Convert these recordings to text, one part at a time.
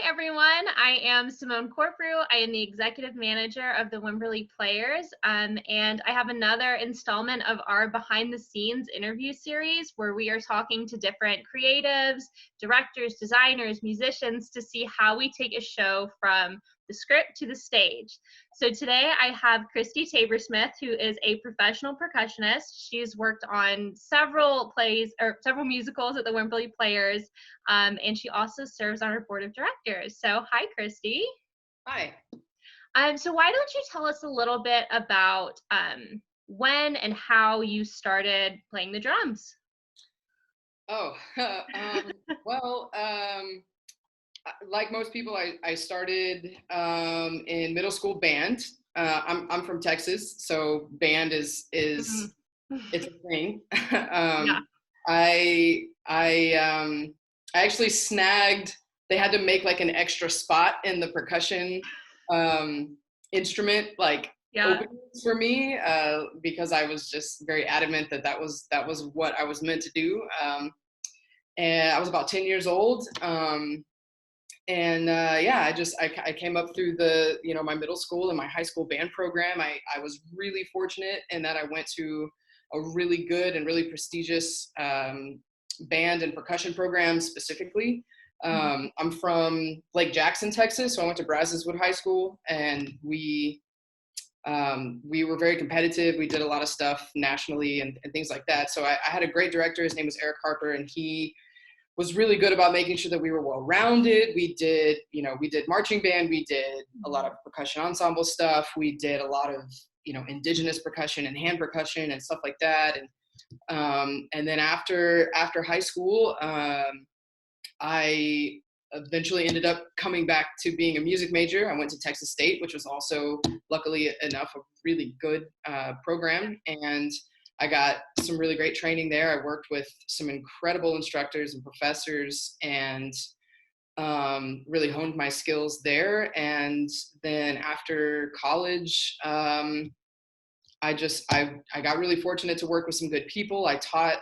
everyone. I am Simone Corprew. I am the executive manager of the Wimberley Players, and I have another installment of our behind the scenes interview series where we are talking to different creatives, directors, designers, musicians to see how we take a show from the script to the stage. So today I have Kristi Tabersmith, who is a professional percussionist. She's worked on several plays or several musicals at the Wimberley Players, and she also serves on our board of directors. So hi, Kristi. Hi. So why don't you tell us a little bit about when and how you started playing the drums? Oh, well, like most people, I started in middle school band. I'm from Texas, so band is Mhm. it's a thing. Yeah. I actually snagged. They had to make like an extra spot in the percussion instrument, like Yeah. openings for me, because I was just very adamant that that was what I was meant to do. And I was about 10 years old. Yeah, I came up through my middle school and my high school band program. I was really fortunate in that I went to a really good and really prestigious band and percussion program specifically. I'm from Lake Jackson, Texas, so I went to Brazos Wood High School, and we were very competitive. We did a lot of stuff nationally and things like that. So I had a great director. His name was Eric Harper, and he was really good about making sure that we were well-rounded. We did marching band. We did a lot of percussion ensemble stuff. We did a lot of, indigenous percussion and hand percussion and stuff like that. And then after high school, I eventually ended up coming back to being a music major. I went to Texas State, which was also, luckily enough, a really good program. And I got some really great training there. I worked with some incredible instructors and professors, and really honed my skills there. And then after college, I got really fortunate to work with some good people. I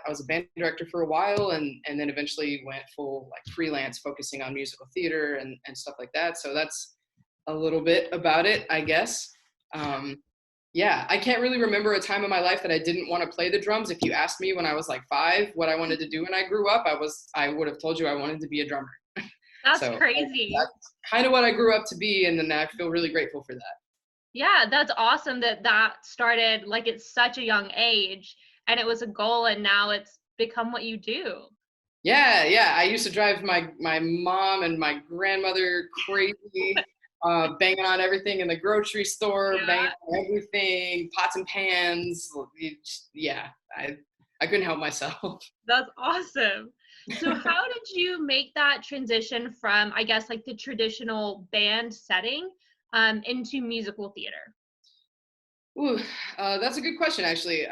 was a band director for a while, and then eventually went full like freelance, focusing on musical theater and stuff like that. So that's a little bit about it, I guess. Yeah, I can't really remember a time in my life that I didn't want to play the drums. If you asked me when I was like 5 what I wanted to do when I grew up, I would have told you I wanted to be a drummer. That's So crazy. that's kind of what I grew up to be, and then I feel really grateful for that. Yeah, that's awesome that that started like at such a young age and it was a goal and now it's become what you do. Yeah. I used to drive my mom and my grandmother crazy, banging on everything in the grocery store, banging Yeah, on everything, pots and pans. Yeah, I couldn't help myself. that's awesome. So how did you make that transition from, I guess, like the traditional band setting into musical theater? Ooh, that's a good question, actually.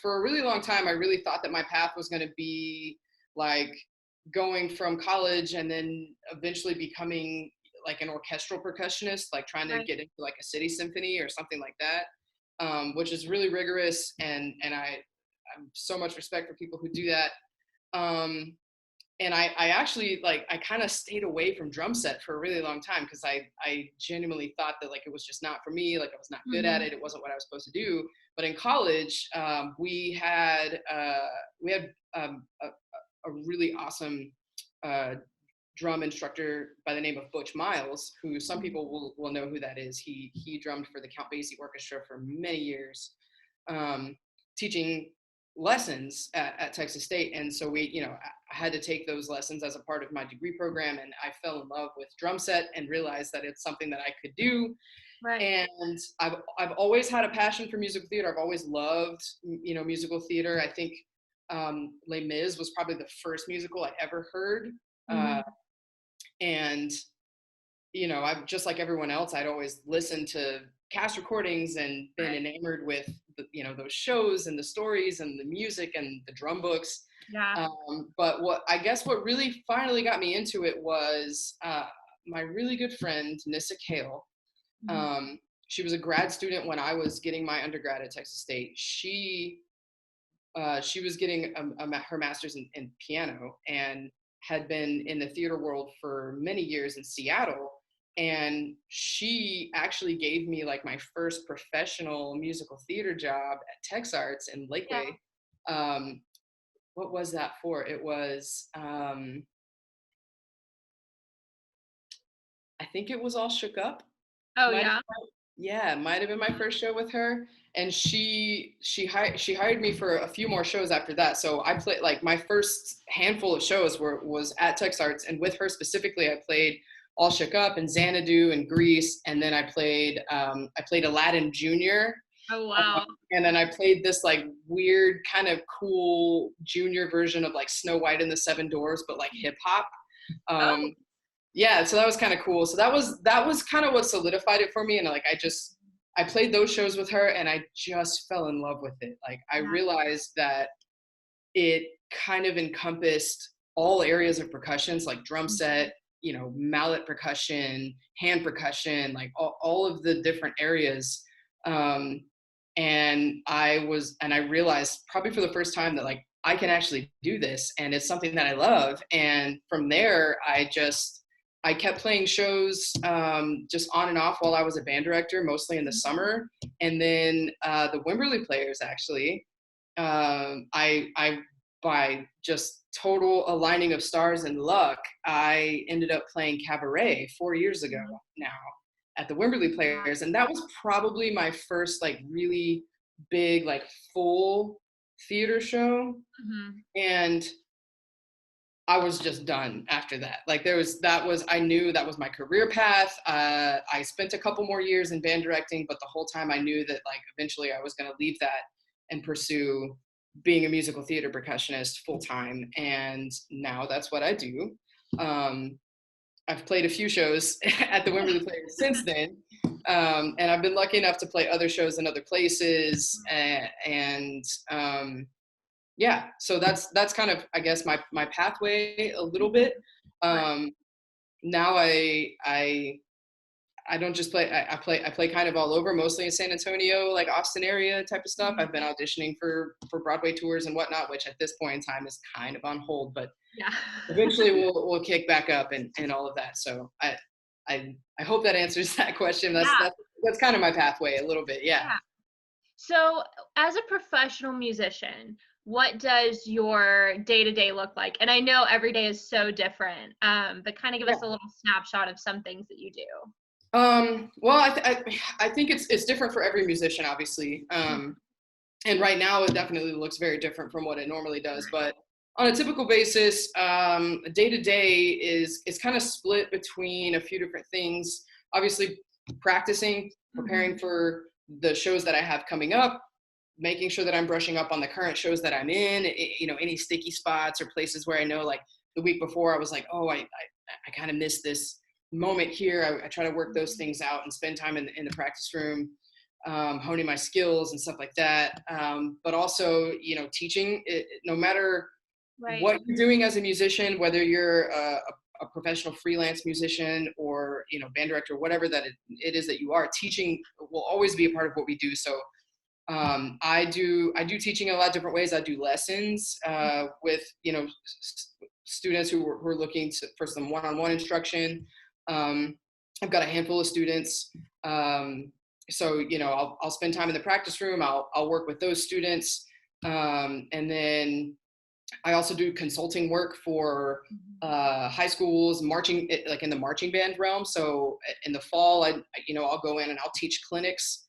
For a really long time, I really thought that my path was going to be like going from college and then eventually becoming like an orchestral percussionist, like trying to Right. get into like a city symphony or something like that, which is really rigorous, and I have so much respect for people who do that. Um, and I actually like I kind of stayed away from drum set for a really long time because I genuinely thought that like it was just not for me, like I was not good at Hmm. it, it wasn't what I was supposed to do. But in college, we had a really awesome uh, drum instructor by the name of Butch Miles, who some people will know who that is. He drummed for the Count Basie Orchestra for many years, um, teaching lessons at Texas State. And so I had to take those lessons as a part of my degree program, and I fell in love with drum set and realized that it's something that I could do. Right. And I've always had a passion for musical theater. I've always loved musical theater. I think Les Mis was probably the first musical I ever heard. Uh, Hmm. and I'm just like everyone else. I'd always listened to cast recordings and been Right. enamored with those shows and the stories and the music and the drum books. Yeah. But what really finally got me into it was my really good friend Nissa Kale. Mhm. Um, she was a grad student when I was getting my undergrad at Texas State. She was getting her master's in piano and had been in the theater world for many years in Seattle. And she actually gave me like my first professional musical theater job at Tex Arts in Yeah. Lakeway. Um, what was that for? It was, I think it was All Shook Up. Oh Might yeah. Yeah, it might have been my first show with her, and she hired me for a few more shows after that. So I played like my first handful of shows was at Tex Arts, and with her specifically, I played All Shook Up and Xanadu and Grease, and then I played Aladdin Junior, Oh wow. and then I played this like weird kind of cool junior version of like Snow White and the Seven Dwarfs, but like hip hop. Oh Um, yeah, so that was kind of cool. So that was kind of what solidified it for me. And like I played those shows with her and I just fell in love with it. Like I yeah. realized that it kind of encompassed all areas of percussions, like drum set, mallet percussion, hand percussion, like all of the different areas. Um, and I realized probably for the first time that like I can actually do this and it's something that I love. And from there, I kept playing shows just on and off while I was a band director, mostly in the summer. And then the Wimberley Players, actually, I by just total aligning of stars and luck, I ended up playing cabaret 4 years ago now at the Wimberley Players, and that was probably my first like really big like full theater show, Mm-hmm. and I was just done after that. Like I knew that was my career path. I spent a couple more years in band directing, but the whole time I knew that like eventually I was going to leave that and pursue being a musical theater percussionist full time. And now that's what I do. I've played a few shows at the Wimberley Players since then. And I've been lucky enough to play other shows in other places. Yeah, so that's kind of, I guess, my pathway a little bit. Right. Now I don't just play, I play kind of all over, mostly in San Antonio, like Austin area type of stuff. I've been auditioning for Broadway tours and whatnot, which at this point in time is kind of on hold, but Yeah. eventually we'll kick back up and all of that. So I hope that answers that question. Yeah. That's kind of my pathway a little bit. Yeah. Yeah. So, as a professional musician, what does your day-to-day look like? And I know every day is so different, but kind of give Yeah. us a little snapshot of some things that you do. Well, I think it's different for every musician, obviously. And right now it definitely looks very different from what it normally does. But on a typical basis, day to day is kind of split between a few different things. Obviously, practicing, preparing for the shows that I have coming up, making sure that I'm brushing up on the current shows that I'm in. Any sticky spots or places where I know, like the week before, I was like, oh, I kind of missed this moment here. I try to work those things out and spend time in the practice room, honing my skills and stuff like that. But also, teaching, no matter Right. what you're doing as a musician, whether you're a professional freelance musician or, band director, whatever that it is that you are, teaching will always be a part of what we do. So I do teaching in a lot of different ways. I do lessons with, students who are looking for some one-on-one instruction. I've got a handful of students. So, I'll spend time in the practice room. I'll work with those students. And then I also do consulting work for high schools, marching, like in the marching band realm. So in the fall, I'll go in and I'll teach clinics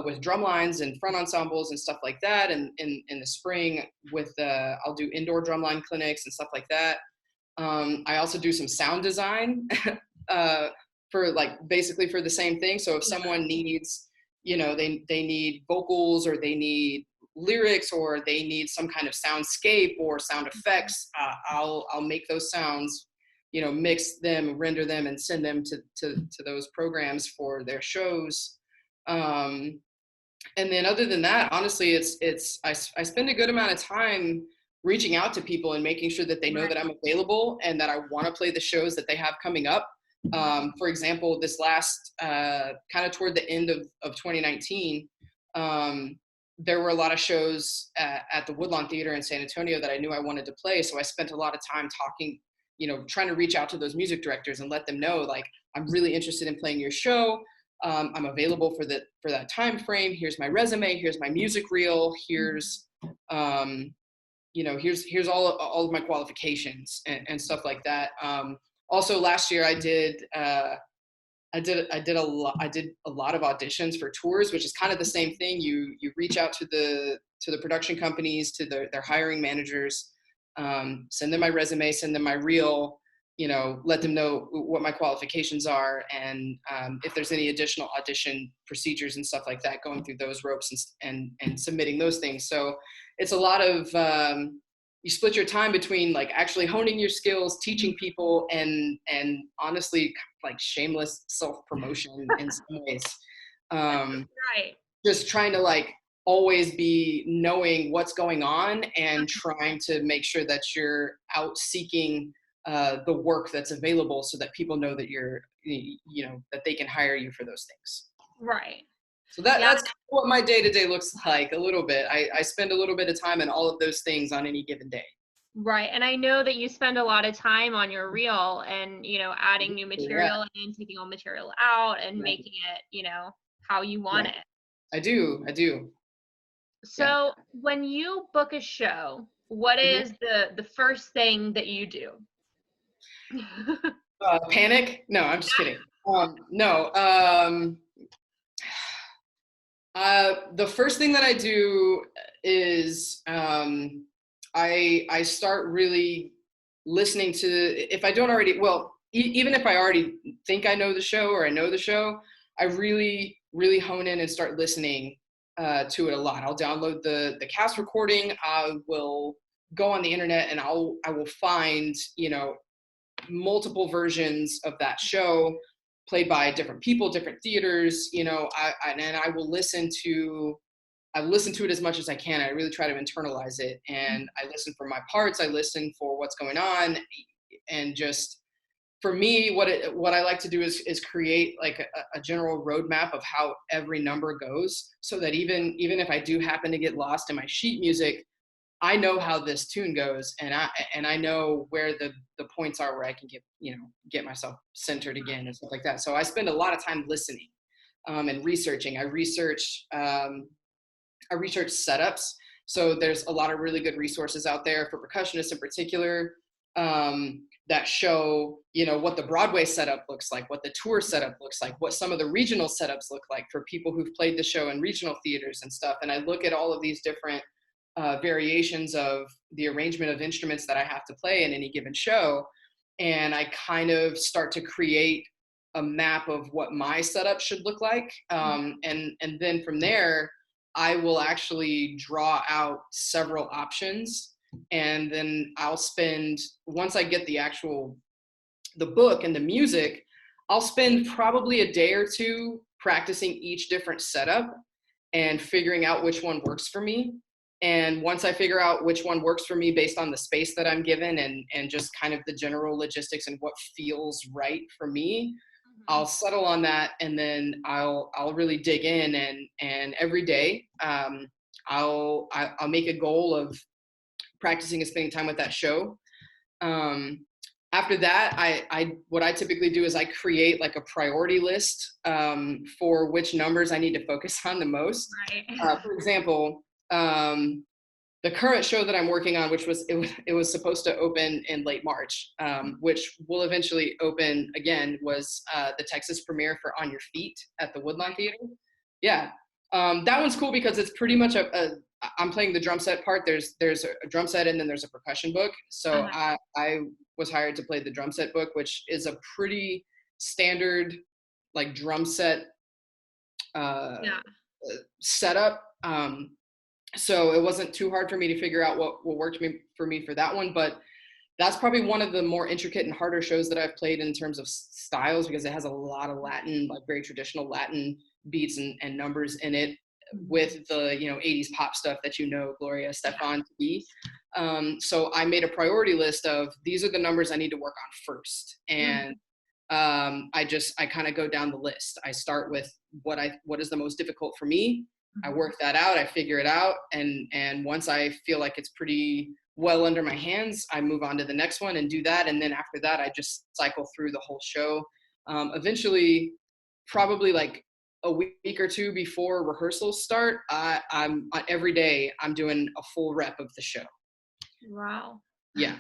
with drum lines and front ensembles and stuff like that. And in the spring I'll do indoor drumline clinics and stuff like that. I also do some sound design for basically for the same thing. So if someone needs, they need vocals or they need lyrics or they need some kind of soundscape or sound effects, I'll make those sounds, mix them, render them, and send them to those programs for their shows. And then other than that, honestly, I spend a good amount of time reaching out to people and making sure that they know that I'm available and that I want to play the shows that they have coming up. For example, this last kind of toward the end of 2019, there were a lot of shows at the Woodlawn Theater in San Antonio that I knew I wanted to play. So I spent a lot of time talking trying to reach out to those music directors and let them know, like, I'm really interested in playing your show. I'm available for that time frame. Here's my resume. Here's my music reel. Here's here's all of my qualifications and stuff like that. Also, last year I did a lot of auditions for tours, which is kind of the same thing. You reach out to the production companies, to their hiring managers, send them my resume, send them my reel, let them know what my qualifications are, and if there's any additional audition procedures and stuff like that, going through those ropes and submitting those things. So it's a lot of you split your time between like actually honing your skills, teaching people, and honestly, like shameless self-promotion in some ways. Right. Just trying to like always be knowing what's going on and trying to make sure that you're out seeking the work that's available, so that people know that that they can hire you for those things. Right. So that's what my day-to-day looks like a little bit. I spend a little bit of time in all of those things on any given day. Right. And I know that you spend a lot of time on your reel and, adding new material and taking old material out and making it, how you want it. I do. So when you book a show, what is the first thing that you do? Panic? No, I'm just kidding. No. The first thing that I do is I start really listening to, if I don't already, well, even if I already think I know the show or I know the show, I really, really hone in and start listening to it a lot. I'll download the cast recording. I will go on the internet and I will find, multiple versions of that show played by different people, different theaters, and I will listen to it as much as I can. I really try to internalize it, and I listen for my parts. I listen for what's going on, and just for me, what I like to do is create like a general roadmap of how every number goes, so that even if I do happen to get lost in my sheet music, I know how this tune goes, and I know where the points are where I can get myself centered again and stuff like that. So I spend a lot of time listening and researching. I research setups. So there's a lot of really good resources out there for percussionists in particular that show what the Broadway setup looks like, what the tour setup looks like, what some of the regional setups look like for people who've played the show in regional theaters and stuff. And I look at all of these different variations of the arrangement of instruments that I have to play in any given show, and I kind of start to create a map of what my setup should look like, and then from there I will actually draw out several options, and then I'll spend, once I get the book and the music, I'll spend probably a day or two practicing each different setup and figuring out which one works for me. And once I figure out which one works for me based on the space that I'm given and just kind of the general logistics and what feels right for me, I'll settle on that, and then I'll really dig in, and every day I'll make a goal of practicing and spending time with that show. After that, what I typically do is I create like a priority list for which numbers I need to focus on the most. Right. For example, the current show that I'm working on, which was supposed to open in late March, which will eventually open again, was the Texas premiere for On Your Feet at the Woodlawn Theater. Yeah, that one's cool because it's pretty much I'm playing the drum set part. There's a drum set and then there's a percussion book. So I was hired to play the drum set book, which is a pretty standard like drum set setup. So it wasn't too hard for me to figure out what worked for me for that one, but that's probably one of the more intricate and harder shows that I've played in terms of styles, because it has a lot of Latin, like very traditional Latin beats and numbers in it, with the 80s pop stuff that Gloria Estefan to be. So I made a priority list of, these are the numbers I need to work on first, and I kind of go down the list. I start with what is the most difficult for me. I work that out, I figure it out, and once I feel like it's pretty well under my hands, I move on to the next one and do that. And then after that, I just cycle through the whole show. Eventually, probably like a week or two before rehearsals start, I'm every day I'm doing a full rep of the show. Wow. Yeah.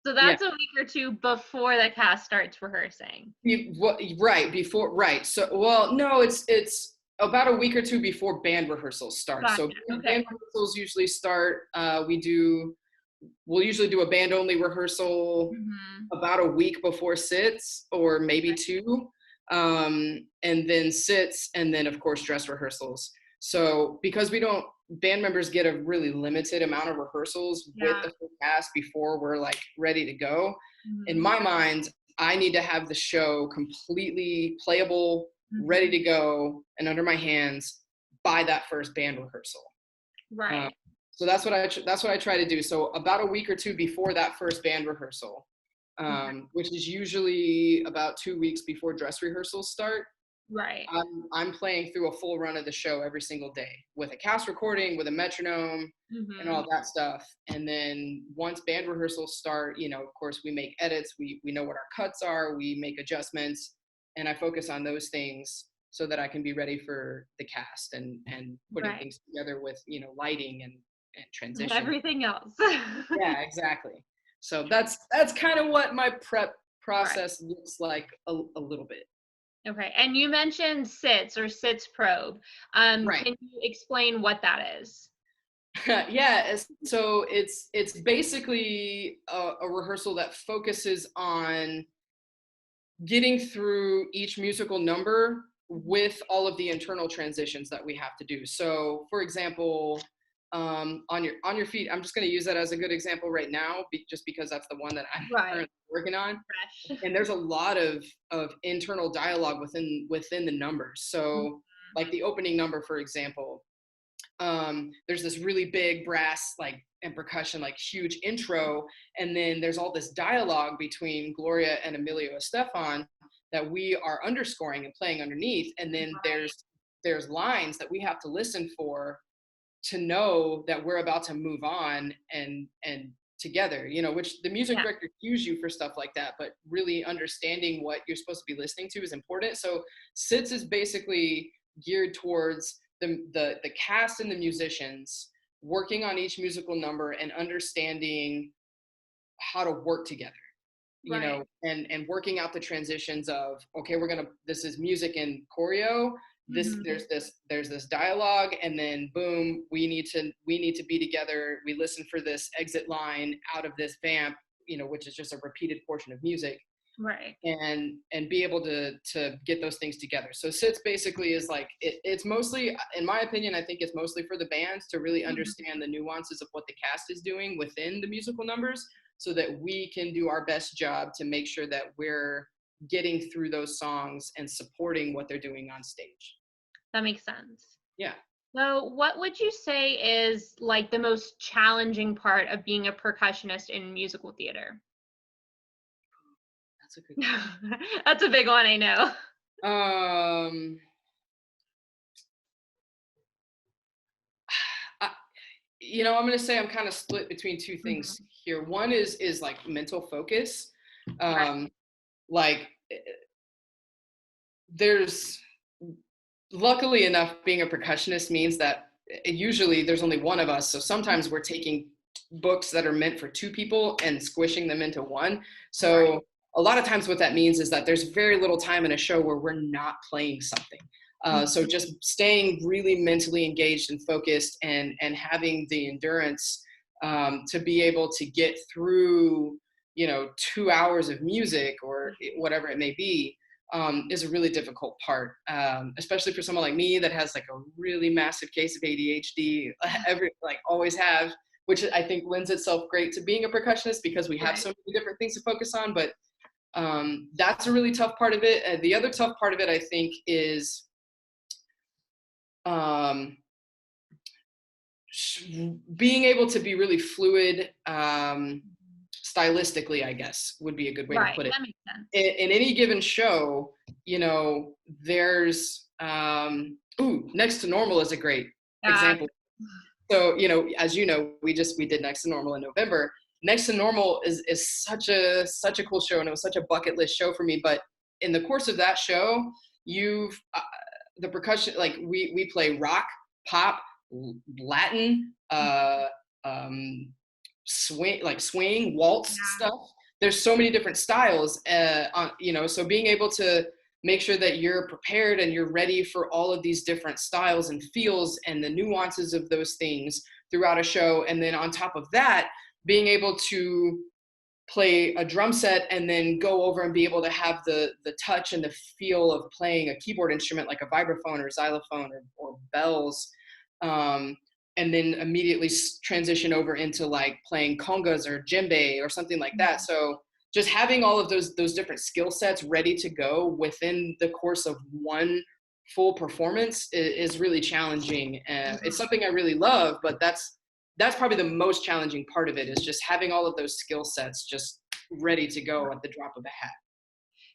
So that's a week or two before the cast starts rehearsing. Right before, right. So, well, no, it's about a week or two before band rehearsals start. Gotcha. So Okay. band rehearsals usually start. We'll usually do a band only rehearsal about a week before sits, or maybe two, and then sits, and then of course dress rehearsals. So because band members get a really limited amount of rehearsals with the full cast before we're like ready to go. In my mind, I need to have the show completely playable, ready to go, and under my hands by that first band rehearsal. Right. So that's what I try to do. So about a week or two before that first band rehearsal, which is usually about 2 weeks before dress rehearsals start. Right. I'm playing through a full run of the show every single day with a cast recording, with a metronome, and all that stuff. And then once band rehearsals start, of course we make edits. We know what our cuts are. We make adjustments, and I focus on those things so that I can be ready for the cast and putting things together with lighting and transition. Everything else. Yeah, exactly. So that's kind of what my prep process looks like a little bit. Okay, and you mentioned sits or sits probe. Can you explain what that is? Yeah, so it's basically a rehearsal that focuses on getting through each musical number with all of the internal transitions that we have to do. So, for example, on your feet, I'm just going to use that as a good example right now, just because that's the one that I'm currently working on. Fresh. And there's a lot of internal dialogue within the numbers. So, like the opening number, for example, there's this really big brass and percussion, huge intro, and then there's all this dialogue between Gloria and Emilio Estefan that we are underscoring and playing underneath, and then there's lines that we have to listen for to know that we're about to move on and together, which the music director cues you for stuff like that, but really understanding what you're supposed to be listening to is important. So sits is basically geared towards the cast and the musicians working on each musical number and understanding how to work together, and working out the transitions of, okay, this is music and choreo. There's this dialogue, and then boom, we need to be together. We listen for this exit line out of this vamp, which is just a repeated portion of music. Right. And be able to get those things together. So sits basically is it's mostly, in my opinion, I think it's mostly for the bands to really understand the nuances of what the cast is doing within the musical numbers, so that we can do our best job to make sure that we're getting through those songs and supporting what they're doing on stage. That makes sense. Yeah. So what would you say is the most challenging part of being a percussionist in musical theater? That's a good question. That's a big one, I know. I'm going to say I'm kind of split between two things here. One is mental focus. There's, luckily enough, being a percussionist means that usually there's only one of us. So sometimes we're taking books that are meant for two people and squishing them into one. So a lot of times what that means is that there's very little time in a show where we're not playing something. So just staying really mentally engaged and focused, and having the endurance to be able to get through, 2 hours of music or whatever it may be, is a really difficult part, especially for someone like me that has a really massive case of ADHD, always have, which I think lends itself great to being a percussionist because we have so many different things to focus on. But that's a really tough part of it. The other tough part of it, I think, is being able to be really fluid, stylistically, I guess would be a good way to put it. That makes sense. In any given show, there's Next to Normal is a great example. So, as you know, we did Next to Normal in November. Next to Normal is such a cool show, and it was such a bucket list show for me. But in the course of that show, you've the percussion, like we play rock, pop, Latin, swing, waltz stuff. There's so many different styles, so being able to make sure that you're prepared and you're ready for all of these different styles and feels and the nuances of those things throughout a show. And then on top of that, being able to play a drum set and then go over and be able to have the touch and the feel of playing a keyboard instrument like a vibraphone or xylophone or bells, and then immediately transition over into like playing congas or djembe or something like that. So just having all of those different skill sets ready to go within the course of one full performance is really challenging. And it's something I really love, but that's probably the most challenging part of it, is just having all of those skill sets just ready to go at the drop of a hat.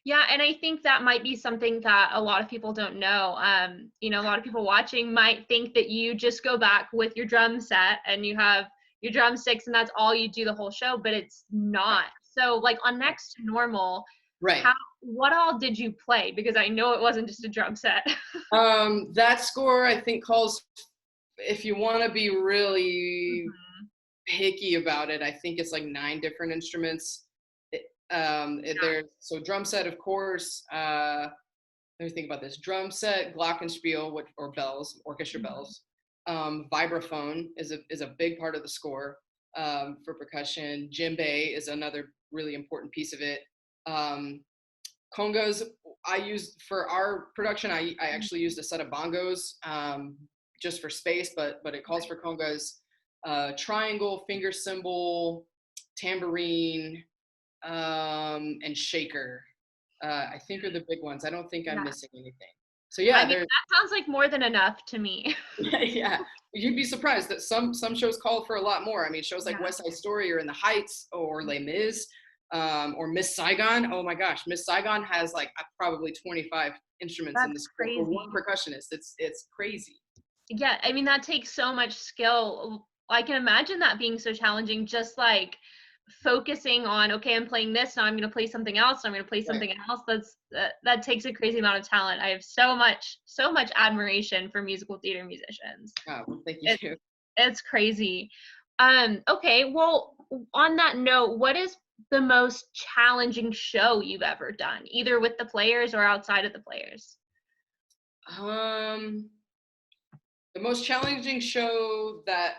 Yeah, and I think that might be something that a lot of people don't know. A lot of people watching might think that you just go back with your drum set and you have your drumsticks and that's all you do the whole show, but it's not. So like on Next to Normal, right? What all did you play? Because I know it wasn't just a drum set. That score I think calls, if you want to be really picky about it, I think it's like 9 different instruments. There's drum set, of course. Let me think about this. Drum set, glockenspiel, or bells, orchestra bells. Vibraphone is a big part of the score for percussion. Djembe is another really important piece of it. Congas, I used for our production. I actually used a set of bongos just for space, but it calls for congas. Triangle, finger cymbal, tambourine, and shaker, I think are the big ones. I don't think I'm missing anything. So yeah, that sounds like more than enough to me. Yeah, you'd be surprised that some shows call for a lot more. I mean, shows like West Side Story or In the Heights or Les Mis, or Miss Saigon. Oh my gosh, Miss Saigon has like probably 25 instruments in the score for one percussionist. It's crazy. Yeah, I mean that takes so much skill. I can imagine that being so challenging, just like focusing on, okay, I'm playing this, now I'm going to play something else, I'm going to play something else. That takes a crazy amount of talent. I have so much admiration for musical theater musicians. Oh, well, thank you. It's crazy. Okay, well, on that note, what is the most challenging show you've ever done, either with the players or outside of the players? The most challenging show that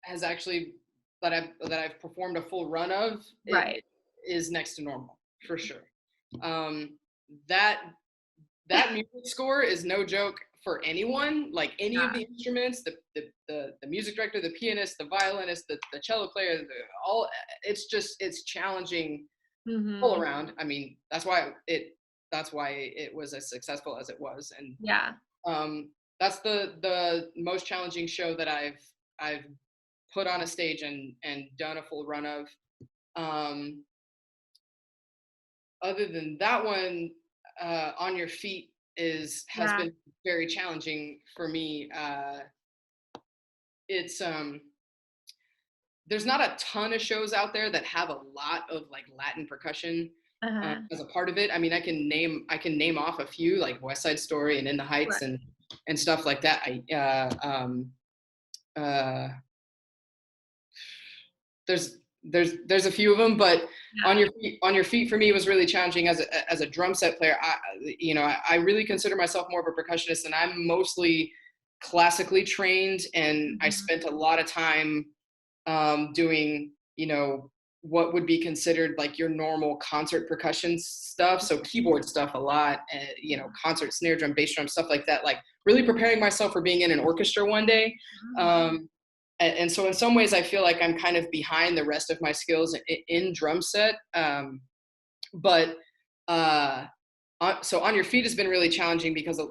has actually that I've performed a full run of is Next to Normal, for sure. That music score is no joke for anyone. Like any of the instruments, the music director, the pianist, the violinist, the cello player, it's challenging all around. I mean, that's why it was as successful as it was. And that's the most challenging show that I've put on a stage and done a full run of. Other than that one, On Your Feet has been very challenging for me. It's there's not a ton of shows out there that have a lot of like Latin percussion as a part of it. I mean, I can name off a few, like West Side Story and In the Heights and stuff like that. There's a few of them, but On Your Feet for me was really challenging as a drum set player. I really consider myself more of a percussionist, and I'm mostly classically trained, and I spent a lot of time doing what would be considered like your normal concert percussion stuff, so keyboard stuff a lot, and concert snare drum, bass drum, stuff like that, like really preparing myself for being in an orchestra one day. And so in some ways I feel like I'm kind of behind the rest of my skills in drum set. So On Your Feet has been really challenging because a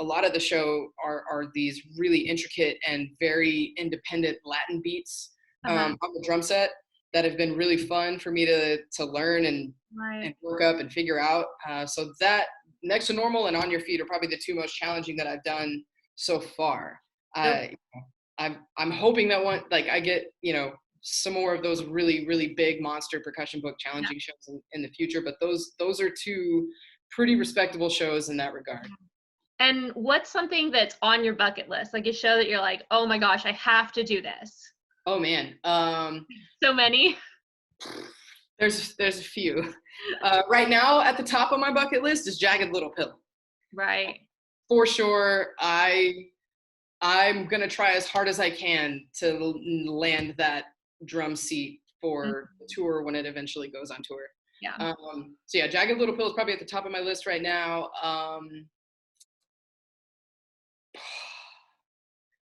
lot of the show are these really intricate and very independent Latin beats on the drum set that have been really fun for me to learn and work up and figure out. So that Next to Normal and On Your Feet are probably the two most challenging that I've done so far. I'm hoping that I get, some more of those really, really big monster percussion book challenging shows in the future. But those are two pretty respectable shows in that regard. And what's something that's on your bucket list? Like a show that you're like, oh my gosh, I have to do this. Oh man. So many. There's a few. Right now at the top of my bucket list is Jagged Little Pill. Right. For sure. I'm gonna try as hard as I can to land that drum seat for the tour when it eventually goes on tour. Yeah. So yeah, Jagged Little Pill is probably at the top of my list right now.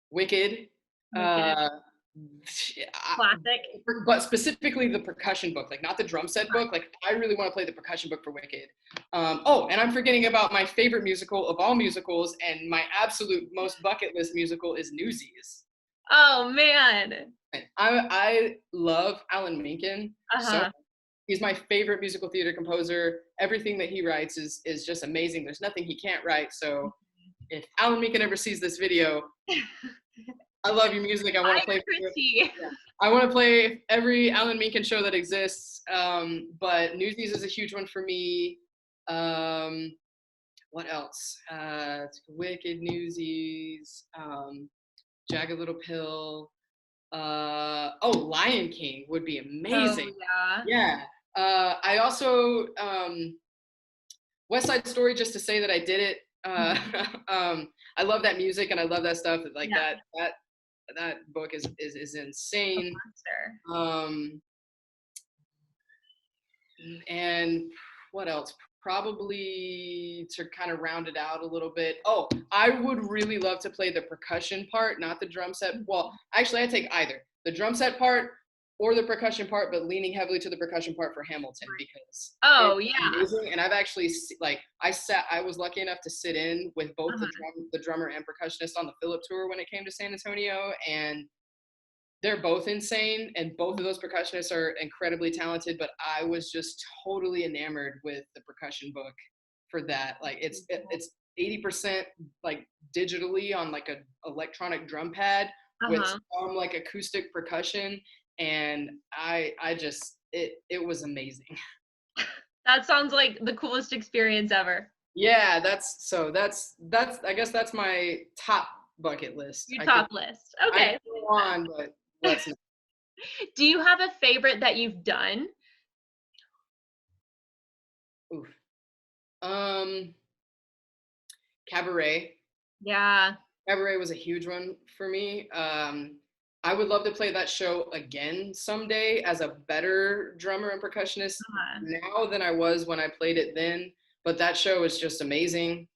Wicked. Classic. But specifically the percussion book, like not the drum set book. Like I really want to play the percussion book for Wicked. Oh, and I'm forgetting about my favorite musical of all musicals, and my absolute most bucket list musical is Newsies. Oh man. I love Alan Menken. So he's my favorite musical theater composer. Everything that he writes is just amazing. There's nothing he can't write. So if Alan Menken ever sees this video, I love your music. I want to play. I want to play every Alan Menken show that exists. But Newsies is a huge one for me. What else? Wicked, Newsies, Jagged Little Pill. Lion King would be amazing. Oh, yeah. Yeah. I also West Side Story, just to say that I did it. I love that music and I love that stuff. Like that book is insane. And what else? Probably to kind of round it out a little bit. Oh, I would really love to play the percussion part, not the drum set. Well, actually, I take either the drum set part or the percussion part, but leaning heavily to the percussion part for Hamilton because it's amazing. And I've actually I was lucky enough to sit in with both the drummer and percussionist on the Philip tour when it came to San Antonio, and they're both insane, and both of those percussionists are incredibly talented, but I was just totally enamored with the percussion book for that. Like it's 80% like digitally on like a electronic drum pad with some like acoustic percussion, and I just it was amazing. That sounds like the coolest experience ever. Yeah, that's I guess that's my top bucket list. Your top list. Okay. I go on, but let's not. Do you have a favorite that you've done? Oof. Cabaret. Yeah. Cabaret was a huge one for me. I would love to play that show again someday as a better drummer and percussionist now than I was when I played it then. But that show is just amazing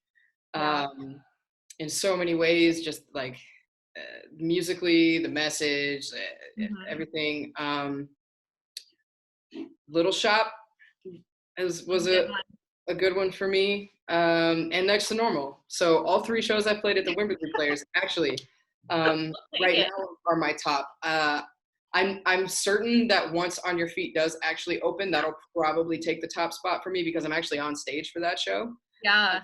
in so many ways, just like musically, the message, everything. Little Shop was a good one for me. And Next to Normal. So all three shows I played at the Wimberley Players actually right now are my top. I'm certain that once On Your Feet does actually open, that'll probably take the top spot for me because I'm actually on stage for that show. Yeah.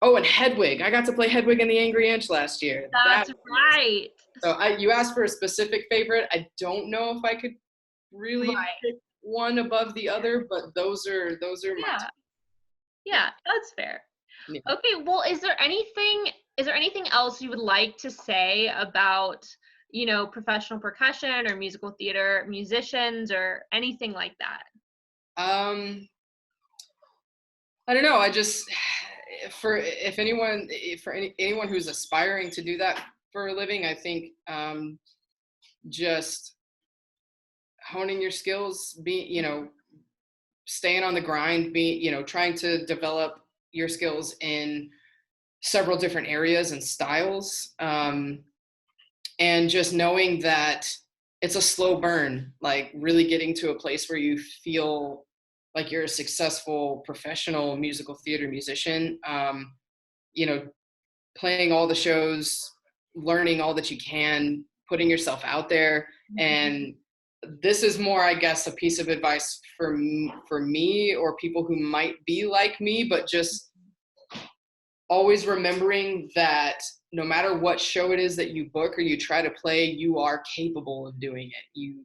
Oh, and Hedwig. I got to play Hedwig and the Angry Inch last year. That's right. So you asked for a specific favorite. I don't know if I could really pick one above the other, but those are my top. Yeah, that's fair. Yeah. Okay, well, is there anything else you would like to say about, professional percussion or musical theater musicians or anything like that? I don't know. I just for anyone who's aspiring to do that for a living, I think just honing your skills, staying on the grind, trying to develop your skills in several different areas and styles, and just knowing that it's a slow burn, like really getting to a place where you feel like you're a successful professional musical theater musician, playing all the shows, learning all that you can, putting yourself out there. And this is more, I guess, a piece of advice for me or people who might be like me, but just always remembering that no matter what show it is that you book or you try to play, you are capable of doing it.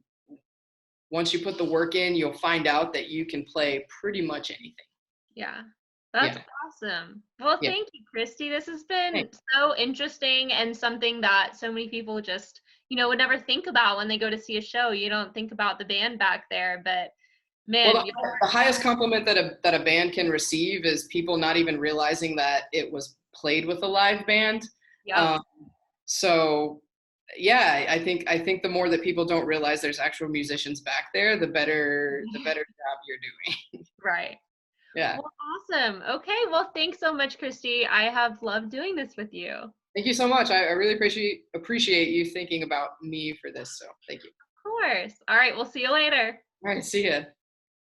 Once you put the work in, you'll find out that you can play pretty much anything. Yeah. That's Yeah. awesome. Well, Yeah. thank you, Kristi. This has been Thanks. so interesting and something that so many people just, would never think about when they go to see a show. You don't think about the band back there, but Well, man, the highest compliment that a band can receive is people not even realizing that it was played with a live band. yep. Um, so yeah, I think the more that people don't realize there's actual musicians back there, the better job you're doing. Right. Yeah. Well, awesome. Okay. Well, thanks so much, Kristi. I have loved doing this with you. Of Thank you so much. I really appreciate you thinking about me for this. So thank you. course. All right. We'll see you later. All right. See ya.